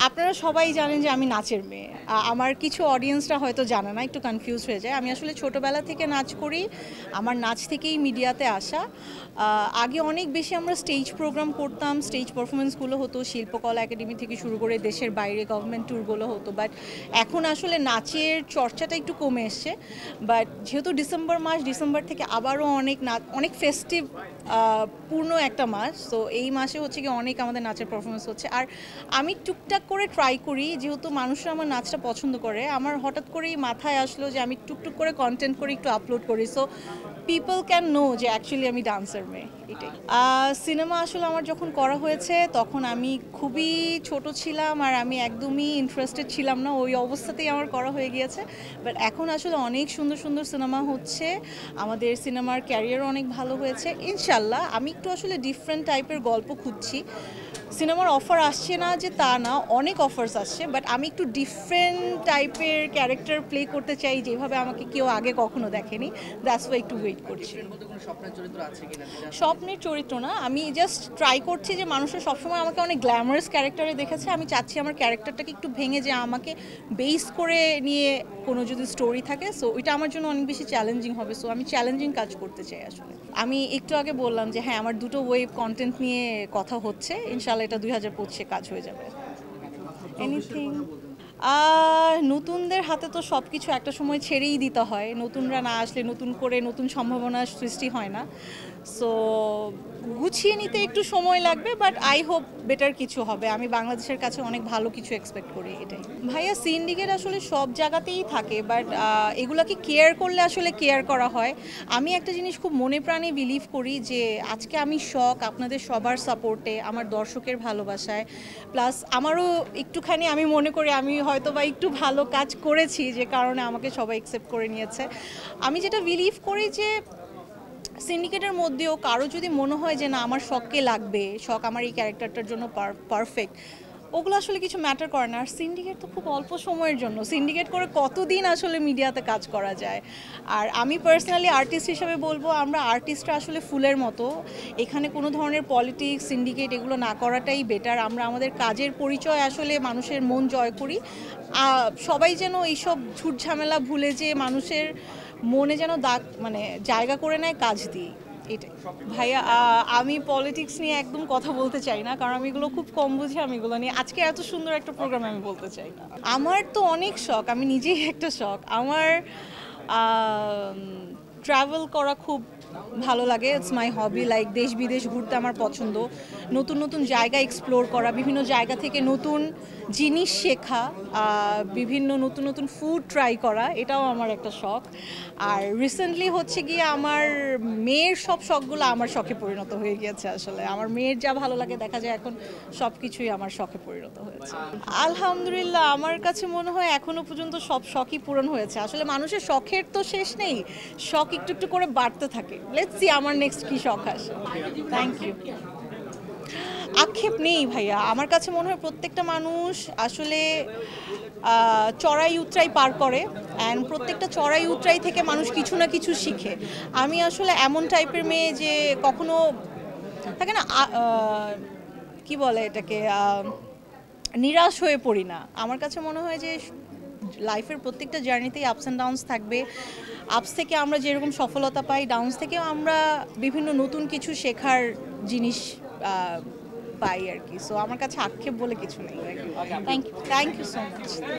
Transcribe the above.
আপনারা সবাই জানেন যে আমি নাচের মেয়ে। আমার কিছু অডিয়েন্সরা হয়তো জানে না, একটু কনফিউজ হয়ে যায়। আমি আসলে ছোটোবেলা থেকে নাচ করি, আমার নাচ থেকেই মিডিয়াতে আসা। আগে অনেক বেশি আমরা স্টেজ প্রোগ্রাম করতাম, স্টেজ পারফরমেন্সগুলো হতো, শিল্পকলা একাডেমি থেকে শুরু করে দেশের বাইরে গভর্নমেন্ট ট্যুরগুলো হতো। বাট এখন আসলে নাচের চর্চাটা একটু কমে এসছে। বাট যেহেতু ডিসেম্বর মাস, ডিসেম্বর থেকে আবারও অনেক নাচ, অনেক ফেস্টিভ পূর্ণ একটা মাস, তো এই মাসে হচ্ছে কি অনেক আমাদের নাচের পারফরমেন্স হচ্ছে। আর আমি টুকটাক করে ট্রাই করি, যেহেতু মানুষরা আমার নাচটা পছন্দ করে, আমার হঠাৎ করেই মাথায় আসলো যে আমি টুকটুক করে কন্টেন্ট করে একটু আপলোড করি, সো পিপল ক্যান নো যে অ্যাকচুয়ালি আমি ডান্সার মেয়ে। এটাই। সিনেমা আসলে আমার যখন করা হয়েছে তখন আমি খুবই ছোট ছিলাম, আর আমি একদমই ইন্টারেস্টেড ছিলাম না, ওই অবস্থাতেই আমার করা হয়ে গিয়েছে। বাট এখন আসলে অনেক সুন্দর সুন্দর সিনেমা হচ্ছে, আমাদের সিনেমার ক্যারিয়ার অনেক ভালো হয়েছে ইনশাল্লাহ। আমি একটু আসলে ডিফারেন্ট টাইপের গল্প খুঁজছি। সিনেমার অফার আসছে না যে তা না, অনেক অফার্স আসছে, বাট আমি একটু ডিফারেন্ট টাইপের ক্যারেক্টার প্লে করতে চাই, যেভাবে আমাকে কেউ আগে কখনো দেখেনি। দ্যাটস ওয়াই একটু ওয়েট করছি। স্বপ্নের চরিত্র না, আমি জাস্ট ট্রাই করছি যে মানুষের সবসময় আমাকে অনেক গ্ল্যামারাস ক্যারেক্টারে দেখেছে, আমি চাচ্ছি আমার ক্যারেক্টারটাকে একটু ভেঙে, যে আমাকে বেস করে নিয়ে কোনো যদি স্টোরি থাকে, সো ওইটা আমার জন্য অনেক বেশি চ্যালেঞ্জিং হবে। সো আমি চ্যালেঞ্জিং কাজ করতে চাই আসলে। আমি একটু আগে বললাম যে হ্যাঁ, আমার দুটো ওয়েব কন্টেন্ট নিয়ে কথা হচ্ছে, ইনশাল্লাহ এটা 2025-এ কাজ হয়ে যাবে। এনিথিং নতুনদের হাতে তো সব কিছু একটা সময় ছেড়েই দিতে হয়, নতুনরা না আসলে নতুন করে নতুন সম্ভাবনার সৃষ্টি হয় না। সো গুছিয়ে নিতে একটু সময় লাগবে, বাট আই হোপ বেটার কিছু হবে। আমি বাংলাদেশের কাছে অনেক ভালো কিছু এক্সপেক্ট করি, এটাই। ভাইয়া, সিন্ডিকেট আসলে সব জায়গাতেই থাকে, বাট এগুলাকে কেয়ার করলে আসলে কেয়ার করা হয়। আমি একটা জিনিস খুব মনে প্রাণে বিলিভ করি, যে আজকে আমি শখ আপনাদের সবার সাপোর্টে, আমার দর্শকের ভালোবাসায়, প্লাস আমারও একটুখানি আমি মনে করি আমি হয়তো বা একটু ভালো কাজ করেছি, যে কারণে আমাকে সবাই অ্যাকসেপ্ট করে নিয়েছে। আমি যেটা বিলিভ করি যে সিন্ডিকেটের মধ্যেও কারো যদি মনে হয় যে না, আমার শখকে লাগবে, শখ আমার এই ক্যারেক্টারটার জন্য পারফেক্ট, ওগুলো আসলে কিছু ম্যাটার করে না। আর সিন্ডিকেট তো খুব অল্প সময়ের জন্য, সিন্ডিকেট করে কতদিন আসলে মিডিয়াতে কাজ করা যায়। আর আমি পার্সোনালি আর্টিস্ট হিসেবে বলবো, আমরা আর্টিস্টরা আসলে ফুলের মতো, এখানে কোনো ধরনের পলিটিক্স, সিন্ডিকেট এগুলো না করাটাই বেটার। আমরা আমাদের কাজের পরিচয় আসলে মানুষের মন জয় করি। সবাই যেন এইসব ঝুট ঝামেলা ভুলে, যে মানুষের মনে যেন দাগ মানে জায়গা করে নেয় কাজ দিয়ে, এটাই। ভাইয়া, আমি পলিটিক্স নিয়ে একদম কথা বলতে চাই না, কারণ আমি এগুলো খুব কম বুঝি। আমি এগুলো নিয়ে আজকে এত সুন্দর একটা প্রোগ্রামে আমি বলতে চাই না। আমার তো অনেক শখ, আমি নিজেই একটা শখ আমার। ট্রাভেল করা খুব ভালো লাগে, ইটস মাই হবি। লাইক দেশ বিদেশ ঘুরতে আমার পছন্দ, নতুন নতুন জায়গা এক্সপ্লোর করা, বিভিন্ন জায়গা থেকে নতুন জিনিস শেখা, বিভিন্ন নতুন নতুন ফুড ট্রাই করা, এটাও আমার একটা শখ। আর রিসেন্টলি হচ্ছে গিয়ে আমার মেয়ের সব শখগুলো আমার শখে পরিণত হয়ে গিয়েছে। আসলে আমার মেয়ের যা ভালো লাগে দেখা যায় এখন সব কিছুই আমার শখে পরিণত হয়েছে। আলহামদুলিল্লাহ, আমার কাছে মনে হয় এখনো পর্যন্ত সব শখই পূরণ হয়েছে। আসলে মানুষের শখের তো শেষ নেই, শখ একটু একটু করে বাড়তে থাকে। লেটস সি আমার নেক্সট কি শখ আসে। Thank you. আক্ষেপ নেই ভাইয়া, আমার কাছে মনে হয় প্রত্যেকটা মানুষ আসলে চড়াই উতরাই পার করে, অ্যান্ড প্রত্যেকটা চড়াই উতরাই থেকে মানুষ কিছু না কিছু শিখে। আমি আসলে এমন টাইপের মেয়ে যে কখনো থাকে না, কি বলে এটাকে, নিরাশ হয়ে পড়ি না। আমার কাছে মনে হয় যে লাইফের প্রত্যেকটা জার্নিতেই আপস অ্যান্ড ডাউনস থাকবে। আপস থেকে আমরা যেরকম সফলতা পাই, ডাউনস থেকেও আমরা বিভিন্ন নতুন কিছু শেখার জিনিস পাই আর কি। সো আমার কাছে আক্ষেপ বলে কিছু নেই। Thank you so much.